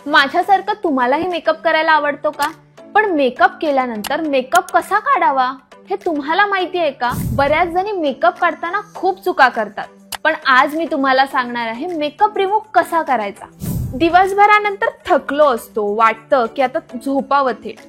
माझ्यासारखं तुम्हालाही मेकअप करायला आवडतो का? पण मेकअप केल्यानंतर मेकअप कसा काढावा हे तुम्हाला माहिती आहे का? बऱ्याच जणी मेकअप काढताना खूप चुका करतात, पण आज मी तुम्हाला सांगणार आहे मेकअप रिमूव्ह कसा करायचा। दिवसभरानंतर थकलो असतो, वाटतं की आता झोपावं थेट,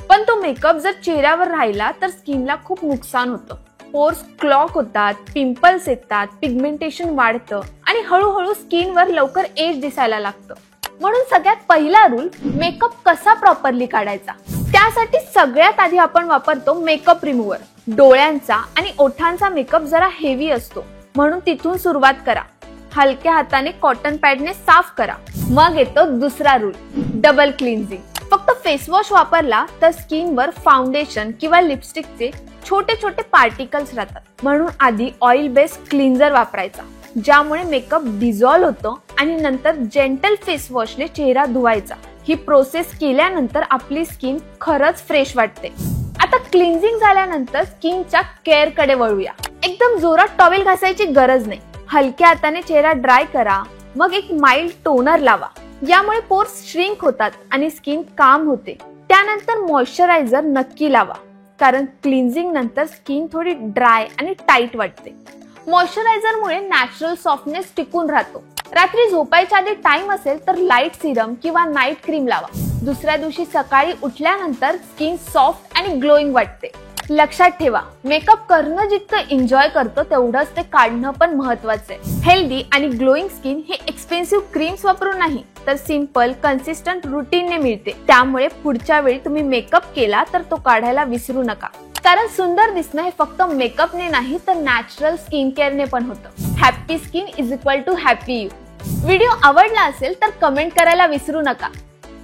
पण तो मेकअप जर चेहऱ्यावर राहिला तर स्किनला खूप नुकसान होतं। पोर्स क्लॉग होतात, पिंपल्स येतात, पिगमेंटेशन वाढतं आणि हळूहळू स्किनवर लवकर एज दिसायला लागतं। म्हणून सगळ्यात पहिला रूल, मेकअप कसा प्रॉपरली काढायचा। त्यासाठी सगळ्यात आधी आपण वापरतो मेकअप रिमूव्हर। डोळ्यांचा आणि ओठांचा मेकअप जरा हेवी असतो, म्हणून तिथून सुरुवात करा। हलक्या हाताने कॉटन पॅडने साफ करा। मग येतो दुसरा रूल, डबल क्लिन्झिंग। फक्त फेस वॉश वापरला तर स्किनवर फाउंडेशन किंवा लिपस्टिकचे छोटे छोटे पार्टिकल्स राहतात, म्हणून आधी ऑइल बेस्ड क्लिन्झर वापरायचा, ज्यामुळे मेकअप डिझॉल्व होतो आणि नंतर जेंटल फेस वॉशने चेहरा धुवायचा। ही प्रोसेस केल्यानंतर आपली स्किन खरंच फ्रेश वाटते। आता क्लिन्झिंग झाल्यानंतर स्किनच्या केअर कडे वळूया। एकदम जोरात टॉवेल घासायची गरज नाही, हलक्या हाताने चेहरा ड्राय करा, मग एक माइल्ड टोनर लावा। यामुळे पोर्स श्रिंक होतात आणि स्किन काम होते। त्यानंतर मॉइश्चरायझर नक्की लावा, कारण क्लिन्झिंग नंतर स्किन थोडी ड्राय आणि टाईट वाटते। मॉइश्चरायझर मुळे नॅचरल सॉफ्टनेस टिकून राहतो। रात्री झोपायच्या आधी टाइम असेल तर लाईट सिरम किंवा नाईट क्रीम लावा। दुसऱ्या दिवशी सकाळी उठल्यानंतर स्किन सॉफ्ट आणि ग्लोईंग वाटते। लक्षात ठेवा, मेकअप करणं जितकं एन्जॉय करतो तेवढंच ते काढणं पण महत्त्वाचं आहे। हेल्दी आणि ग्लोईंग स्किन हे एक्सपेन्सिव्ह क्रीम्स वापरून नाही, तर सिंपल कन्सिस्टंट रुटीनने मिळते। त्यामुळे पुढच्या वेळी तुम्ही मेकअप केला तर तो काढायला विसरू नका, कारण सुंदर दिसणं हे फक्त मेकअपने नाही तर नॅचरल स्किन केअरने पण होतं। Happy skin is equal to happy you. Video आवडला असेल तर कमेंट करायला विसरू नका।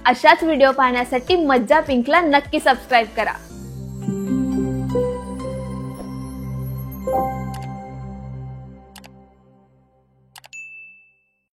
अशाच व्हिडिओ पाहण्यासाठी मज्जा पिंकला नक्की सबस्क्राईब करा।